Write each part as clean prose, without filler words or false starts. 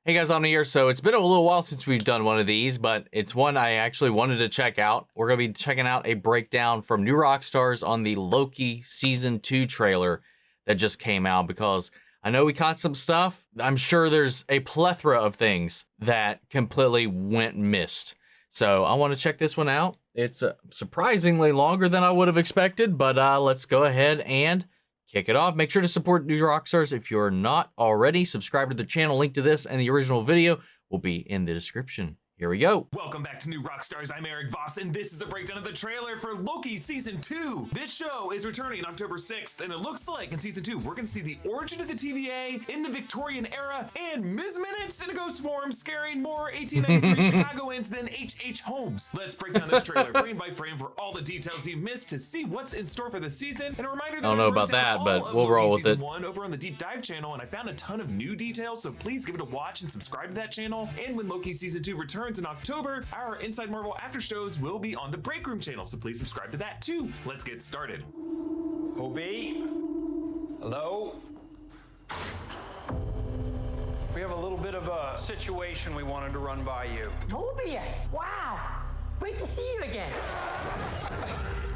Hey guys, on here. So it's been a little while since we've done one of these, but it's one I actually wanted to check out. We're going to be checking out a breakdown from New Rockstars on the Loki Season 2 trailer that just came out, because I know we caught some stuff. I'm sure there's a plethora of things that completely went missed. So I want to check this one out. It's surprisingly longer than I would have expected, but let's go ahead and kick it off. Make sure to support New Rockstars if you're not already. Subscribe to the channel. Link to this and the original video will be in the description. Here we go. Welcome back to New Rockstars. I'm Eric Voss, and this is a breakdown of the trailer for Loki Season 2. This show is returning October 6th, and it looks like in Season 2, we're going to see the origin of the TVA in the Victorian era, and Ms. Minutes in a ghost form scaring more 1893 Chicagoans than H.H. Holmes. Let's break down this trailer frame by frame for all the details you missed to see what's in store for the season. And a reminder that I don't know about that, but we'll roll with it. One over on the Deep Dive channel, and I found a ton of new details, so please give it a watch and subscribe to that channel. And when Loki Season 2 returns in October, our Inside Marvel after shows will be on the Break Room channel, so please subscribe to that too. Let's get started. OB? Hello? We have a little bit of a situation we wanted to run by you. Mobius! Wow! Great to see you again.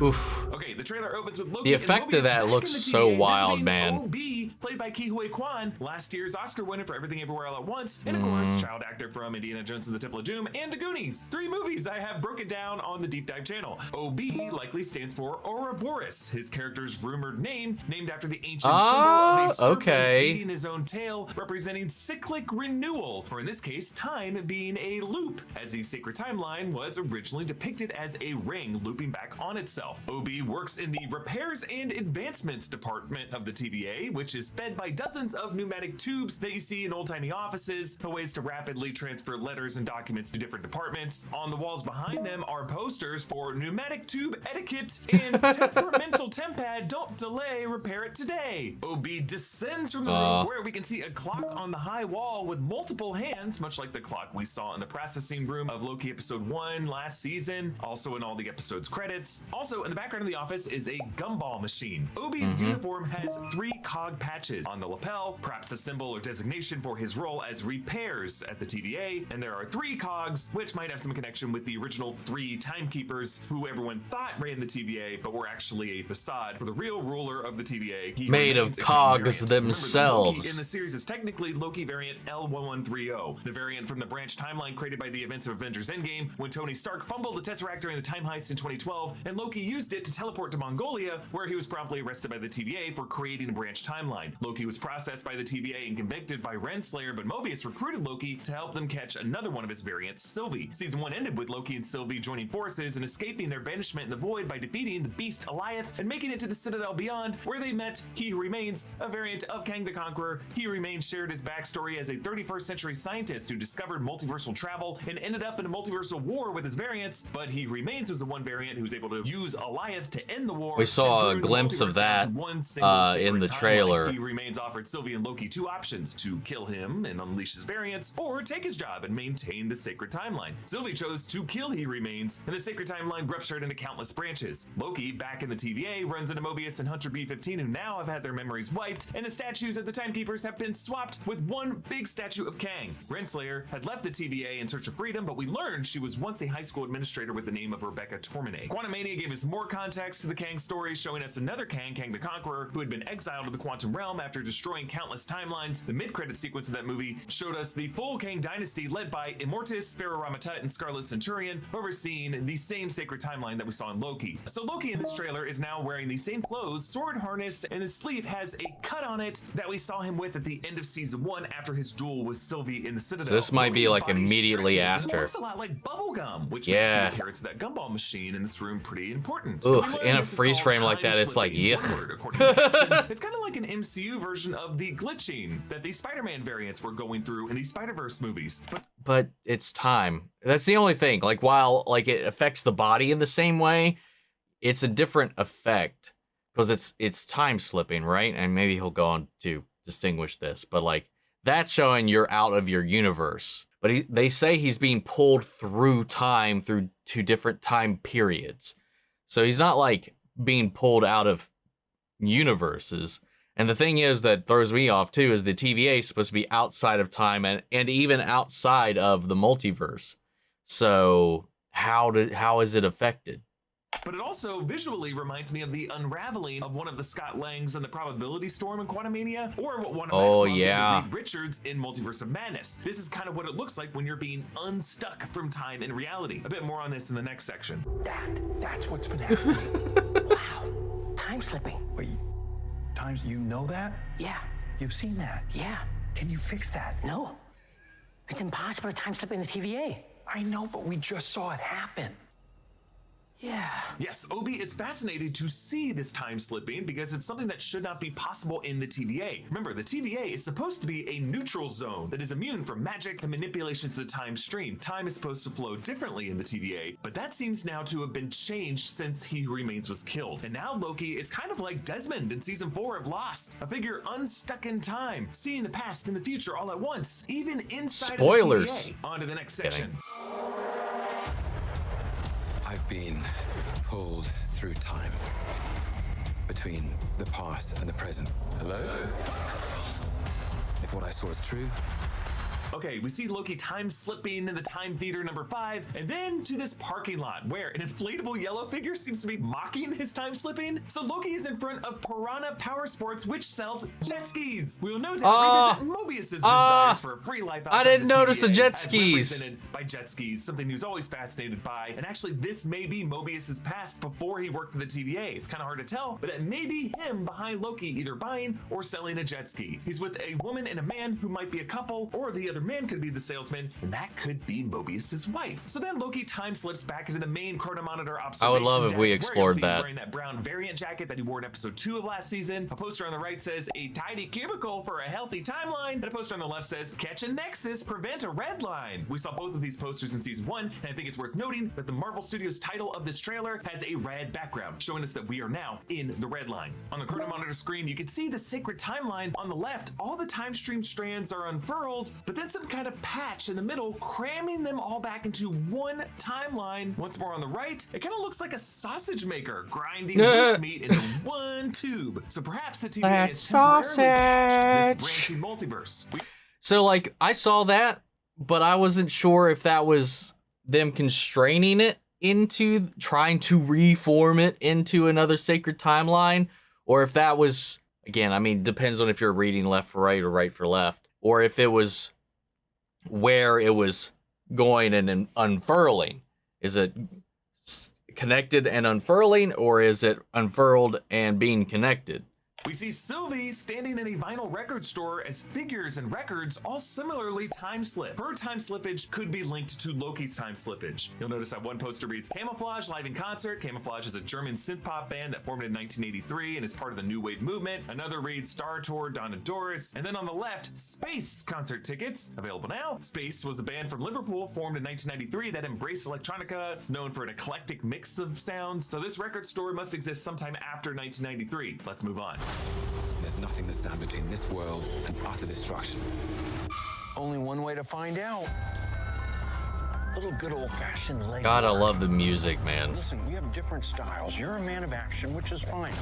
Oof. Okay, the trailer opens with Loki. The effect of that looks so wild, man. OB, played by Ke-Huy Quan, last year's Oscar winner for Everything Everywhere All at Once, and of course, child actor from Indiana Jones and the Temple of Doom and The Goonies. 3 movies I have broken down on the Deep Dive channel. OB likely stands for Ouroboros, his character's rumored name, named after the ancient symbol of a serpent eating his own tail, representing cyclic renewal, or in this case, time being a loop, as the sacred timeline was originally depicted as a ring looping back on itself. OB works in the repairs and advancements department of the TVA, which is fed by dozens of pneumatic tubes that you see in old-timey offices, the ways to rapidly transfer letters and documents to different departments. On the walls behind them are posters for pneumatic tube etiquette and temperamental tempad, don't delay, repair it today. OB descends from the room where we can see a clock on the high wall with multiple hands, much like the clock we saw in the processing room of Loki episode 1 last season, also in all the episode's credits. Also in the background of the office is a gumball machine. OB's uniform has 3 cog patches on the lapel, perhaps a symbol or designation for his role as repairs at the TVA, and there are 3 cogs, which might have some connection with the original 3 timekeepers who everyone thought ran the TVA, but were actually a facade for the real ruler of the TVA. He made of cogs themselves. Loki in the series is technically Loki variant L1130, the variant from the branch timeline created by the events of Avengers Endgame, when Tony Stark fumbled the Tesseract during the time heist in 2012, and Loki used it to teleport to Mongolia, where he was promptly arrested by the TVA for creating a branch timeline. Loki was processed by the TVA and convicted by Renslayer, but Mobius recruited Loki to help them catch another one of his variants, Sylvie. Season 1 ended with Loki and Sylvie joining forces and escaping their banishment in the void by defeating the beast Alioth and making it to the Citadel Beyond, where they met He Who Remains, a variant of Kang the Conqueror. He Who Remains shared his backstory as a 31st century scientist who discovered multiversal travel and ended up in a multiversal war with his variants, but He Who Remains was the one variant who was able to use Alioth to end the war. We saw a glimpse of that in the trailer. He Remains offered Sylvie and Loki 2 options: to kill him and unleash his variants, or take his job and maintain the sacred timeline. Sylvie chose to kill He Remains, and the sacred timeline ruptured into countless branches. Loki, back in the TVA, runs into Mobius and Hunter B-15, who now have had their memories wiped, and the statues of the Timekeepers have been swapped with one big statue of Kang. Renslayer had left the TVA in search of freedom, but we learned she was once a high school administrator with the name of Rebecca Tormenay. Quantumania gave us more context to the Kang story, showing us another Kang, Kang the Conqueror, who had been exiled to the quantum realm after destroying countless timelines. The mid-credit sequence of that movie showed us the full Kang dynasty led by Immortus, Pharaoh Ramatut, and Scarlet Centurion, overseeing the same sacred timeline that we saw in Loki. So Loki in this trailer is now wearing the same clothes, sword harness, and his sleeve has a cut on it that we saw him with at the end of season 1 after his duel with Sylvie in the Citadel. So this might be like immediately after. It looks a lot like bubblegum, which makes the appearance of that gumball machine in this room pretty important. Ugh, in a freeze frame like that, it's like, yeah. It's kind of like an MCU version of the glitching that the Spider-Man variants were going through in the Spider-Verse movies. But it's time. That's the only thing. Like, while like it affects the body in the same way, it's a different effect because it's time slipping, right? And maybe he'll go on to distinguish this, but like that's showing you're out of your universe. But they say he's being pulled through time through 2 different time periods. So he's not like being pulled out of universes. And the thing is that throws me off too is the TVA is supposed to be outside of time and even outside of the multiverse. So how is it affected? But it also visually reminds me of the unraveling of one of the Scott Langs in the Probability Storm in Quantumania, or what one of Max did to Reed Richards in Multiverse of Madness. This is kind of what it looks like when you're being unstuck from time and reality. A bit more on this in the next section. That's what's been happening. Wow. Time slipping. Wait, you know that? Yeah. You've seen that? Yeah. Can you fix that? No. It's impossible to time slip in the TVA. I know, but we just saw it happen. Yeah. Yes, Obi is fascinated to see this time slipping because it's something that should not be possible in the TVA. Remember, the TVA is supposed to be a neutral zone that is immune from magic and manipulations of the time stream. Time is supposed to flow differently in the TVA, but that seems now to have been changed since He Who Remains was killed. And now Loki is kind of like Desmond in season 4 of Lost, a figure unstuck in time, seeing the past and the future all at once, even inside Spoilers. of the TVA. On to the next section. I've been pulled through time between the past and the present. Hello? If what I saw is true, Okay, we see Loki time slipping in the time theater number 5, and then to this parking lot where an inflatable yellow figure seems to be mocking his time slipping. So Loki is in front of Piranha Power Sports, which sells jet skis. We will no doubt revisit Mobius's desires for a free life outside I didn't the notice the TVA, jet as skis. represented by jet skis, something he was always fascinated by. And actually, this may be Mobius's past before he worked for the TVA. It's kind of hard to tell, but it may be him behind Loki either buying or selling a jet ski. He's with a woman and a man who might be a couple, or the other man could be the salesman, and that could be Mobius's wife. So then Loki time slips back into the main chronomonitor observation. I would love if deck, we where explored you'll see that. He's wearing that brown variant jacket that he wore in episode 2 of last season. A poster on the right says, "A tidy cubicle for a healthy timeline," and a poster on the left says, "Catch a nexus, prevent a red line." We saw both of these posters in season 1, and I think it's worth noting that the Marvel Studios title of this trailer has a red background, showing us that we are now in the red line. On the chronomonitor screen, you can see the sacred timeline on the left. All the time stream strands are unfurled, but then some kind of patch in the middle, cramming them all back into one timeline. Once more on the right, it kind of looks like a sausage maker grinding loose meat into one tube. So perhaps the TVA has temporarily patched this branching multiverse. So like I saw that, but I wasn't sure if that was them constraining it into trying to reform it into another sacred timeline, or if that was, again, I mean, depends on if you're reading left for right or right for left, or if it was where it was going and unfurling. Is it connected and unfurling, or is it unfurled and being connected? We see Sylvie standing in a vinyl record store as figures and records all similarly time slip. Her time slippage could be linked to Loki's time slippage. You'll notice that one poster reads Camouflage live in concert. Camouflage is a German synth pop band that formed in 1983 and is part of the New Wave movement. Another reads Star Tour, Donna Doris. And then on the left, Space concert tickets available now. Space was a band from Liverpool formed in 1993 that embraced electronica. It's known for an eclectic mix of sounds. So this record store must exist sometime after 1993. Let's move on. there's nothing to stand between this world and utter destruction. Only one way to find out. A little good old-fashioned legwork. God, I love the music, man. Listen, we have different styles. You're a man of action, which is fine.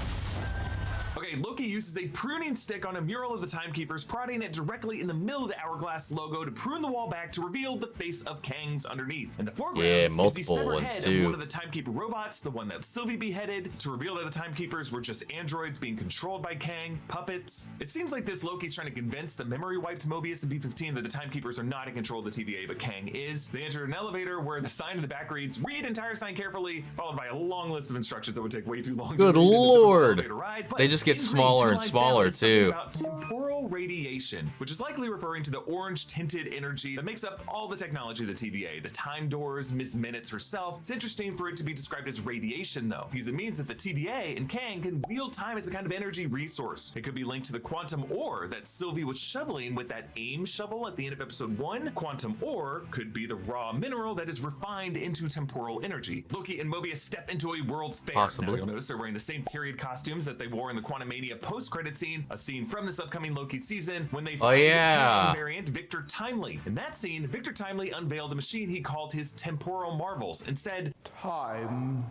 Okay, Loki uses a pruning stick on a mural of the Timekeepers, prodding it directly in the middle of the hourglass logo to prune the wall back to reveal the face of Kang's underneath. In the foreground Yeah, is the multiple severed ones head too. of one of the Timekeeper robots, the one that Sylvie beheaded, to reveal that the Timekeepers were just androids being controlled by Kang, puppets. It seems like this Loki's trying to convince the memory-wiped Mobius and B-15 that the Timekeepers are not in control of the TVA, but Kang is. They enter an elevator where the sign in the back reads, "Read entire sign carefully," followed by a long list of instructions that would take way too long Good to read in a typical Lord. elevator ride. But They just get in green, smaller two and lines smaller, down, it's something too. about temporal radiation, which is likely referring to the orange tinted energy that makes up all the technology of the TVA, the time doors, Ms. Minutes herself. It's interesting for it to be described as radiation though, because it means that the TVA and Kang can wield time as a kind of energy resource. It could be linked to the quantum ore that Sylvie was shoveling with that AIM shovel at the end of episode 1. Quantum ore could be the raw mineral that is refined into temporal energy. Loki and Mobius step into a world's fair. Possibly. Now, you'll notice they're wearing the same period costumes that they wore in the Quantumania post-credit scene, a scene from this upcoming Loki season when they find the Kang variant Victor Timely. In that scene, Victor Timely unveiled a machine he called his Temporal Marvels and said, Time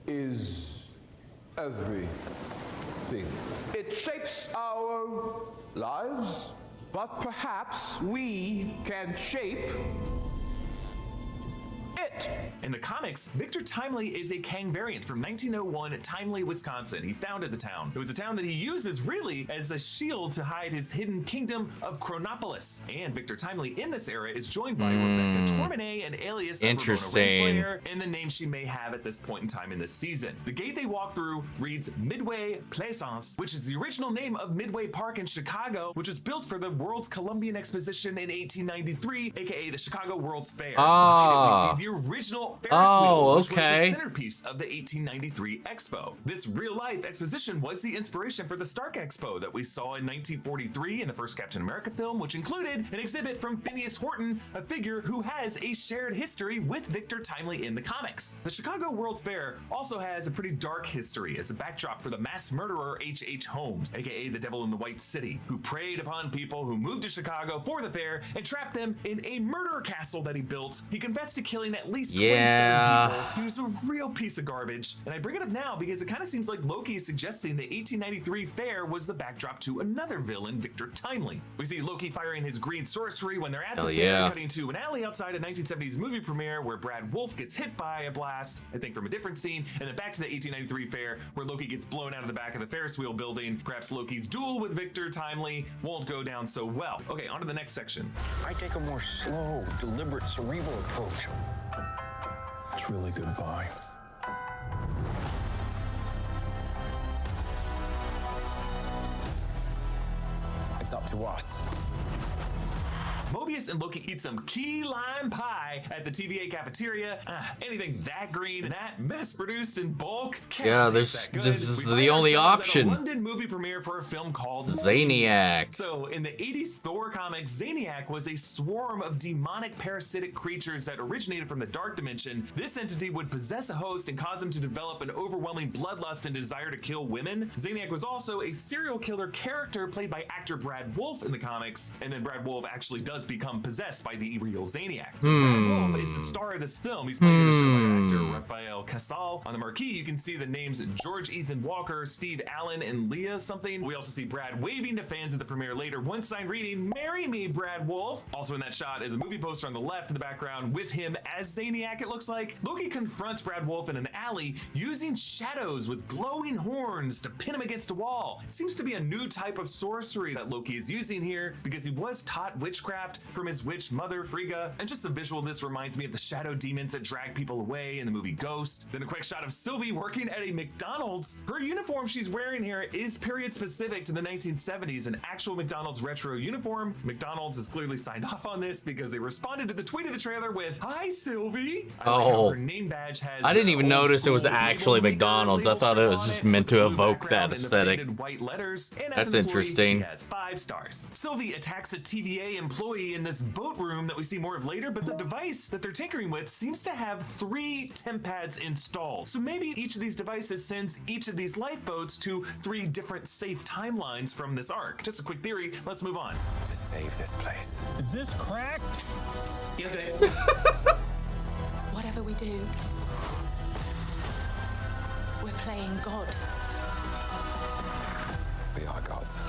is everything. everything. It shapes our lives, but perhaps we can shape it. In the comics, Victor Timely is a Kang variant from 1901 Timely, Wisconsin. He founded the town. It was a town that he uses really as a shield to hide his hidden kingdom of Chronopolis. And Victor Timely in this era is joined by Rebecca Tormenay, an alias of Interesting. Ramona Renslayer, and the name she may have at this point in time in this season. The gate they walk through reads Midway Plaisance, which is the original name of Midway Park in Chicago, which was built for the World's Columbian Exposition in 1893, aka the Chicago World's Fair. Behind it, we see the original Ferris wheel, which was the centerpiece of the 1893 Expo. This real-life exposition was the inspiration for the Stark Expo that we saw in 1943 in the first Captain America film, which included an exhibit from Phineas Horton, a figure who has a shared history with Victor Timely in the comics. The Chicago World's Fair also has a pretty dark history. It's a backdrop for the mass murderer H.H. Holmes, aka the Devil in the White City, who preyed upon people who moved to Chicago for the fair and trapped them in a murder castle that he built. He confessed to killing at least 27 people. He was a real piece of garbage. And I bring it up now because it kind of seems like Loki is suggesting the 1893 fair was the backdrop to another villain, Victor Timely. We see Loki firing his green sorcery when they're at the fair, cutting to an alley outside a 1970s movie premiere where Brad Wolfe gets hit by a blast, I think from a different scene, and then back to the 1893 fair where Loki gets blown out of the back of the Ferris wheel building. Perhaps Loki's duel with Victor Timely won't go down so well. Okay, on to the next section. I take a more slow, deliberate, cerebral approach. It's really goodbye. It's up to us. Mobius and Loki eat some key lime pie at the TVA cafeteria. Anything that green and that mass-produced in bulk. This is the only option. At a London movie premiere for a film called Zaniac. So in the 80s Thor comics, Zaniac was a swarm of demonic parasitic creatures that originated from the dark dimension. This entity would possess a host and cause them to develop an overwhelming bloodlust and desire to kill women. Zaniac was also a serial killer character played by actor Brad Wolfe in the comics, and then Brad Wolfe actually does become possessed by the real Zaniac. So Brad Wolfe is the star of this film. He's played in the show by actor Raphael Casal. On the marquee, you can see the names George Ethan Walker, Steve Allen, and Leah something. We also see Brad waving to fans at the premiere later, one sign reading, "Marry me, Brad Wolfe." Also in that shot is a movie poster on the left in the background with him as Zaniac, it looks like. Loki confronts Brad Wolfe in an alley using shadows with glowing horns to pin him against a wall. It seems to be a new type of sorcery that Loki is using here because he was taught witchcraft from his witch mother Frigga, and just a visual of this reminds me of the shadow demons that drag people away in the movie Ghost. Then a quick shot of Sylvie working at a McDonald's. Her uniform she's wearing here is period specific to the 1970s, an actual McDonald's retro uniform. McDonald's has clearly signed off on this because they responded to the tweet of the trailer with, "Hi Sylvie." I like how her name badge has I didn't even notice it was label actually maker McDonald's. I thought it was just meant to evoke that aesthetic. White letters, and That's as an employee, interesting. She has 5 stars. Sylvie attacks a TVA employee in this boat room that we see more of later, but the device that they're tinkering with seems to have 3 temp pads installed. So maybe each of these devices sends each of these lifeboats to 3 different safe timelines from this arc. Just a quick theory, let's move on. To save this place. Is this cracked? Is it? Whatever we do, we're playing God. We are gods.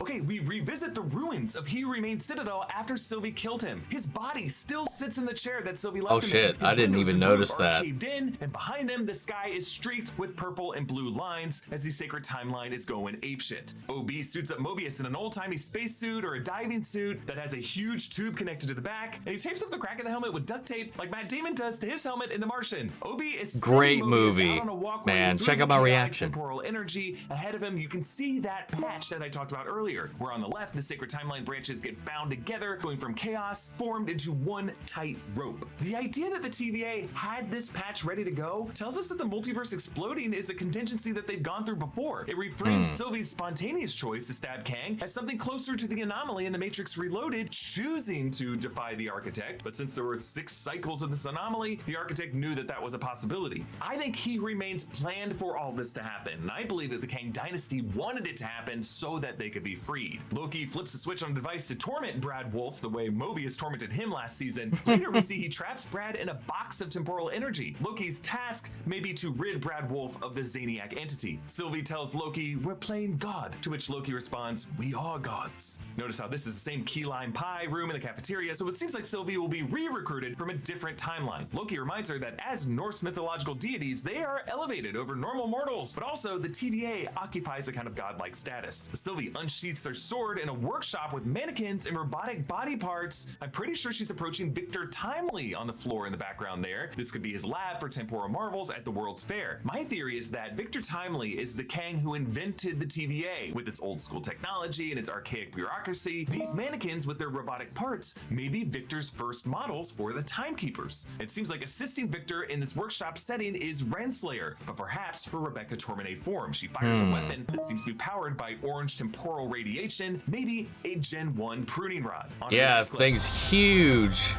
Okay, we revisit the ruins of He Who Remains Citadel after Sylvie killed him. His body still sits in the chair that Sylvie left him in. Shit, His I didn't windows even and roof notice are that. caved in, and behind them, the sky is streaked with purple and blue lines as the sacred timeline is going apeshit. OB suits up Mobius in an old-timey spacesuit or a diving suit that has a huge tube connected to the back, and he tapes up the crack of the helmet with duct tape like Matt Damon does to his helmet in The Martian. OB is Great sending Mobius movie. out on a walkway Man, through check the out my chaotic reaction. Temporal energy ahead of him. You can see that patch that I talked about earlier, where on the left, the sacred timeline branches get bound together, going from chaos formed into one tight rope. The idea that the TVA had this patch ready to go tells us that the multiverse exploding is a contingency that they've gone through before. It reframes Sylvie's spontaneous choice to stab Kang as something closer to the anomaly in The Matrix Reloaded, choosing to defy the Architect. But since there were 6 cycles of this anomaly, the Architect knew that that was a possibility. I think He Remains planned for all this to happen, and I believe that the Kang Dynasty wanted it to happen so that they could be freed. Loki flips a switch on the device to torment Brad Wolfe the way Mobius tormented him last season. Later we see he traps Brad in a box of temporal energy. Loki's task mask, maybe to rid Brad Wolf of the Zaniac entity. Sylvie tells Loki, "We're playing God," to which Loki responds, "We are gods." Notice how this is the same key lime pie room in the cafeteria, so it seems like Sylvie will be re-recruited from a different timeline. Loki reminds her that as Norse mythological deities, they are elevated over normal mortals, but also the TVA occupies a kind of godlike status. Sylvie unsheaths her sword in a workshop with mannequins and robotic body parts. I'm pretty sure she's approaching Victor Timely on the floor in the background there. This could be his lab for temporal marvels at the World's Fair. My theory is that Victor Timely is the Kang who invented the TVA. With its old school technology and its archaic bureaucracy, these mannequins with their robotic parts may be Victor's first models for the Timekeepers. It seems like assisting Victor in this workshop setting is Renslayer, but perhaps her Rebecca Tormenate form. She fires a weapon that seems to be powered by orange temporal radiation, maybe a Gen 1 pruning rod. On to the Yeah, next clip. thing's huge.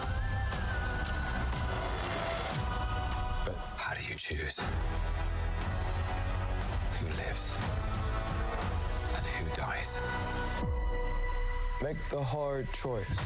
But how do you choose who lives and who dies? Make the hard choice.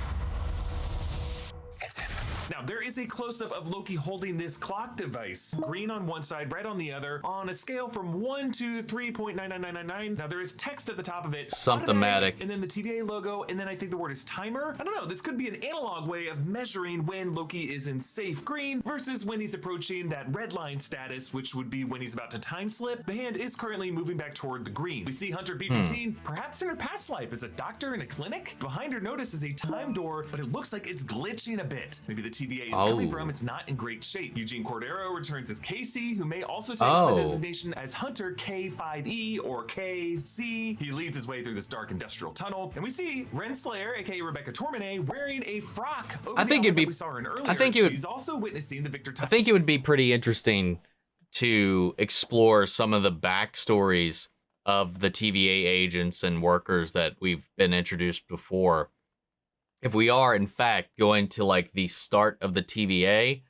It's him. Now, there is a close-up of Loki holding this clock device, green on one side, red on the other, on a scale from 1 to 3.99999. Now, there is text at the top of it. Something-matic. And then the TVA logo, and then I think the word is timer. I don't know, this could be an analog way of measuring when Loki is in safe green versus when he's approaching that red line status, which would be when he's about to time slip. The hand is currently moving back toward the green. We see Hunter B-15, perhaps in her past life as a doctor in a clinic. Behind her, notice, is a time door, but it looks like it's glitching a bit. Maybe the TVA it's coming from, it's not in great shape. Eugene Cordero returns as Casey, who may also take on the designation as Hunter K5E or KC. He leads his way through this dark industrial tunnel, and we see Renslayer, aka Rebecca Tormenate, wearing a frock over I think the it'd be. we saw her in earlier. I think it would. She's also witnessing the Victor. I think it would be pretty interesting to explore some of the backstories of the TVA agents and workers that we've been introduced before. If we are, in fact, going to like the start of the TVA,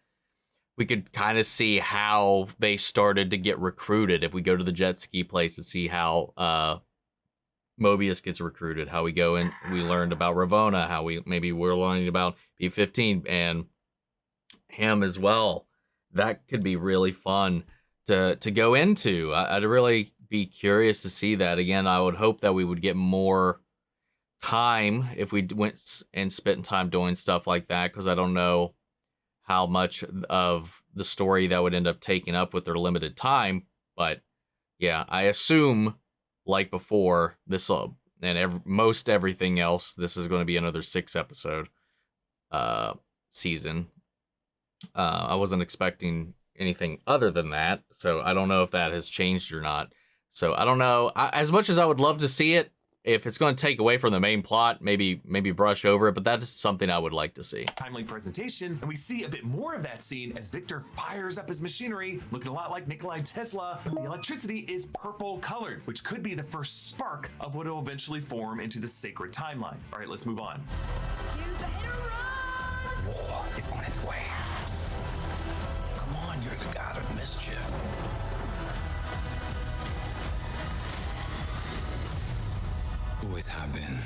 we could kind of see how they started to get recruited. If we go to the jet ski place and see how Mobius gets recruited, how we go in, we learned about Ravonna, how we're learning about B-15 and him as well. That could be really fun to go into. I'd really be curious to see that. Again, I would hope that we would get more time if we went and spent time doing stuff like that, because I don't know how much of the story that would end up taking up with their limited time. But yeah, I assume, like before, this and most everything else, this is going to be another 6-episode season. I wasn't expecting anything other than that, so I don't know if that has changed or not. So I don't know. As much as I would love to see it, if it's going to take away from the main plot, maybe brush over it, but that is something I would like to see. Timely presentation, and we see a bit more of that scene as Victor fires up his machinery, looking a lot like Nikolai Tesla. The electricity is purple colored, which could be the first spark of what will eventually form into the sacred timeline. All right, let's move on. You better run! War is on its way. Come on, you're the god of mischief. Always have been.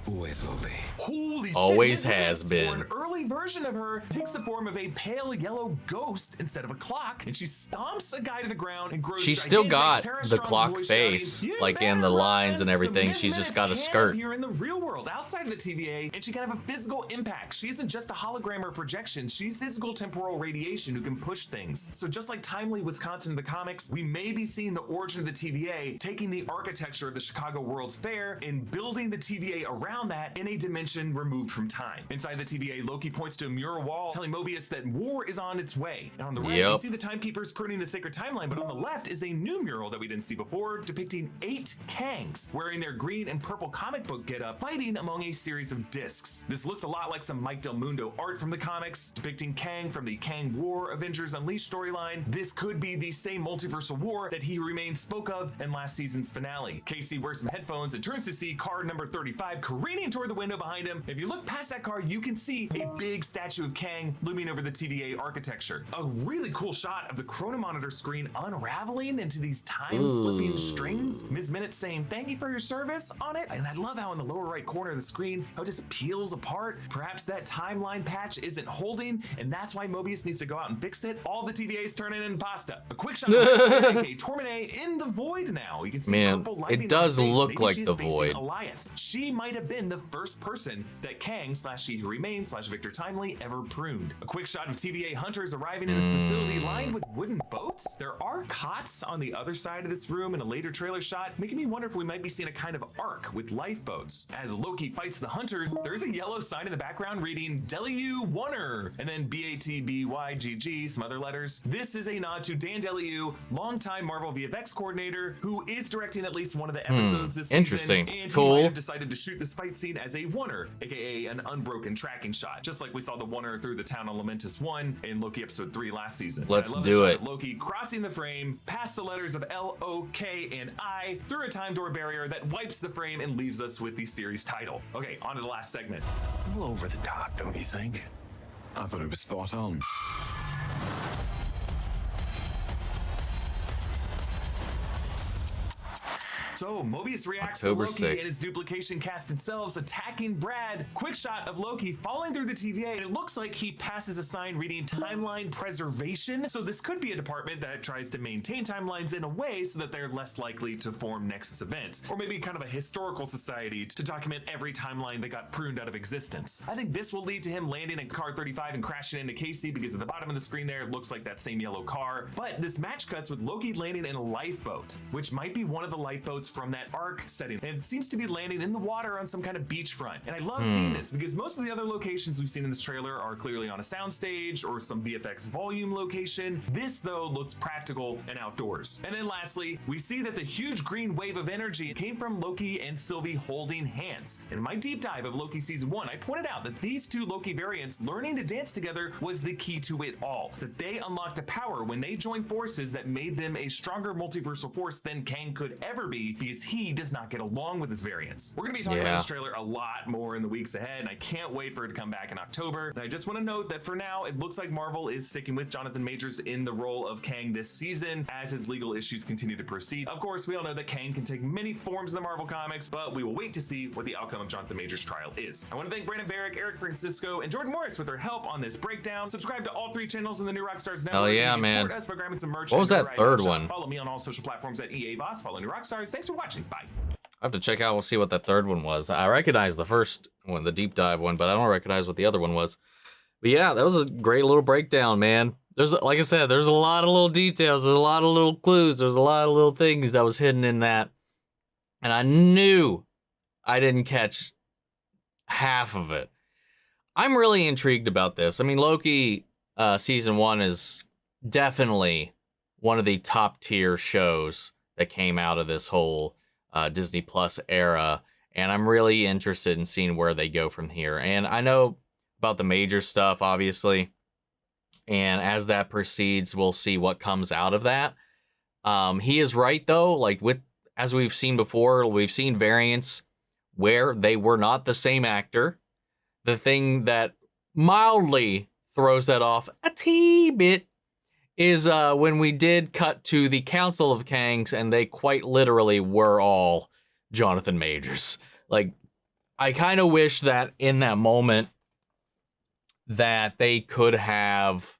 Always will be. Holy shit, Always his has lips, been. or an early version of her takes the form of a pale yellow ghost instead of a clock, and she stomps a guy to the ground and grows. She's still got Tara the Strong's clock voice face, shouting, like in the "You lines better and run!" everything. So She's Ms. just Minutes got a can skirt. appear in the real world, outside of the TVA, and she can have a physical impact. She isn't just a hologram or projection. She's physical temporal radiation who can push things. So just like Timely Wisconsin in the comics, we may be seeing the origin of the TVA, taking the architecture of the Chicago World's Fair and building the TVA around that in a dimension removed from time. Inside the TVA, Loki points to a mural wall, telling Mobius that war is on its way. And on the right, we see the Timekeepers pruning the sacred timeline, but on the left is a new mural that we didn't see before, depicting 8 Kangs, wearing their green and purple comic book getup, fighting among a series of discs. This looks a lot like some Mike Del Mundo art from the comics, depicting Kang from the Kang War Avengers Unleashed storyline. This could be the same multiversal war that he remains spoke of in last season's finale. Casey wears some headphones and turns to see car number 35 careening toward the window behind him. If you look past that car, you can see a big statue of Kang looming over the TVA architecture. A really cool shot of the chronomonitor screen unraveling into these time-slipping strings. Ms. Minute saying, "Thank you for your service" on it. And I love how in the lower right corner of the screen, how it just peels apart. Perhaps that timeline patch isn't holding, and that's why Mobius needs to go out and fix it. All the TVAs turning in pasta. A quick shot of aka Tormene in the void now. You can see purple lighting it does on her face. look Maybe like she's the facing void. Elias. She might have been the first person that Kang / She Who Remains / Victor Timely ever pruned. A quick shot of TVA hunters arriving in this facility lined with wooden boats. There are cots on the other side of this room in a later trailer shot, making me wonder if we might be seeing a kind of arc with lifeboats. As Loki fights the hunters, there's a yellow sign in the background reading Delu Wunner, and then BATBYGG, some other letters. This is a nod to Dan Delu, longtime Marvel VFX coordinator, who is directing at least one of the episodes this Interesting. season. And Cool. he might have decided to shoot this fight scene as a Wunner, aka an unbroken tracking shot, just like we saw the Wunner through the town on Lamentus 1 in Loki episode 3 last season. Let's I love do the shot it. of Loki crossing the frame past the letters of L, O, K, and I through a time door barrier that wipes the frame and leaves us with the series title. Okay, on to the last segment. A little over the top, don't you think? I thought it was spot on. So Mobius reacts October to Loki 6th. and his duplication cast themselves attacking Brad. Quick shot of Loki falling through the TVA, and it looks like he passes a sign reading timeline preservation. So this could be a department that tries to maintain timelines in a way so that they're less likely to form Nexus events, or maybe kind of a historical society to document every timeline that got pruned out of existence. I think this will lead to him landing in car 35 and crashing into Casey, because at the bottom of the screen there it looks like that same yellow car. But this match cuts with Loki landing in a lifeboat, which might be one of the lifeboats from that arc setting, and it seems to be landing in the water on some kind of beachfront. And I love seeing this, because most of the other locations we've seen in this trailer are clearly on a soundstage or some VFX volume location. This though looks practical and outdoors. And then lastly, we see that the huge green wave of energy came from Loki and Sylvie holding hands. In my deep dive of Loki season 1, I pointed out that these two Loki variants learning to dance together was the key to it all, that they unlocked a power when they joined forces that made them a stronger multiversal force than Kang could ever be, because he does not get along with his variants. We're going to be talking about this trailer a lot more in the weeks ahead, and I can't wait for it to come back in October. And I just want to note that for now, it looks like Marvel is sticking with Jonathan Majors in the role of Kang this season as his legal issues continue to proceed. Of course, we all know that Kang can take many forms in the Marvel comics, but we will wait to see what the outcome of Jonathan Majors' trial is. I want to thank Brandon Barrick, Eric Francisco, and Jordan Morris with their help on this breakdown. Subscribe to all 3 channels in the new Rockstars network. Hell yeah, You can man. support us by grabbing some merch. What was at that third Shop. one? Follow me on all social platforms at EA Boss. Follow New Rockstars. Thanks for watching. Bye. I have to check out. We'll see what that third one was. I recognize the first one, the deep dive one, but I don't recognize what the other one was. But yeah, that was a great little breakdown, man. There's, like I said, there's a lot of little details. There's a lot of little clues. There's a lot of little things that was hidden in that. And I knew I didn't catch half of it. I'm really intrigued about this. I mean, Loki season 1 is definitely one of the top tier shows that came out of this whole Disney Plus era, and I'm really interested in seeing where they go from here. And I know about the major stuff, obviously, and as that proceeds, we'll see what comes out of that. He is right, though, like as we've seen before, we've seen variants where they were not the same actor. The thing that mildly throws that off a tee bit is when we did cut to the Council of Kangs, and they quite literally were all Jonathan Majors. Like, I kind of wish that in that moment that they could have,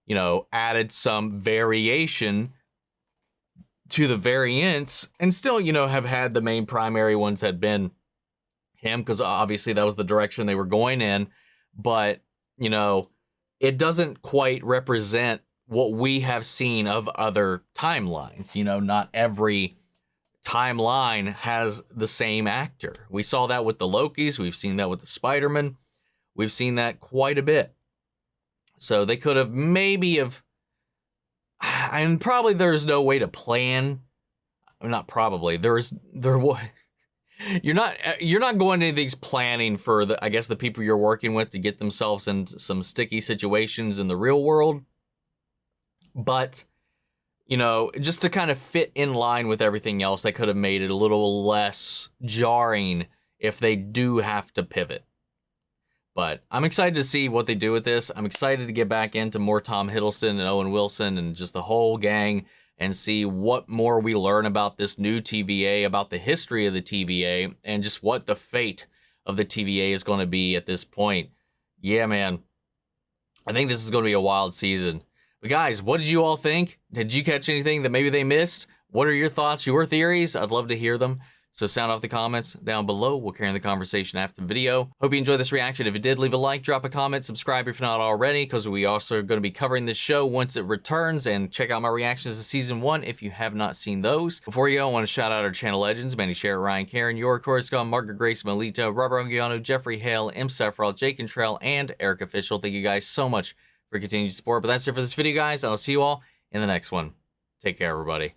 you know, added some variation to the variants and still, you know, have had the main primary ones had been him, because obviously that was the direction they were going in. But, you know, it doesn't quite represent what we have seen of other timelines. You know, not every timeline has the same actor. We saw that with the Lokis. We've seen that with the Spider-Man. We've seen that quite a bit. So they could have and probably there's no way to plan. Not probably. You're not going into these planning for the, I guess, the people you're working with to get themselves into some sticky situations in the real world. But, you know, just to kind of fit in line with everything else, they could have made it a little less jarring if they do have to pivot. But I'm excited to see what they do with this. I'm excited to get back into more Tom Hiddleston and Owen Wilson and just the whole gang and see what more we learn about this new TVA, about the history of the TVA, and just what the fate of the TVA is going to be at this point. Yeah, man. I think this is going to be a wild season. But guys, what did you all think? Did you catch anything that maybe they missed? What are your thoughts, your theories? I'd love to hear them. So sound off the comments down below. We'll carry on the conversation after the video. Hope you enjoyed this reaction. If you did, leave a like, drop a comment, subscribe if you're not already, because we also are going to be covering this show once it returns, and check out my reactions to season 1 if you have not seen those. Before you go, I want to shout out our channel legends: Manny Sherritt, Ryan Karen, York Coruscant, Margaret Grace Melito, Robert Anguiano, Jeffrey Hale, mbatha-raw, Jake Cantrell, and Eric Official. Thank you guys so much for continued support. But that's it for this video, guys. I'll see you all in the next one. Take care, everybody.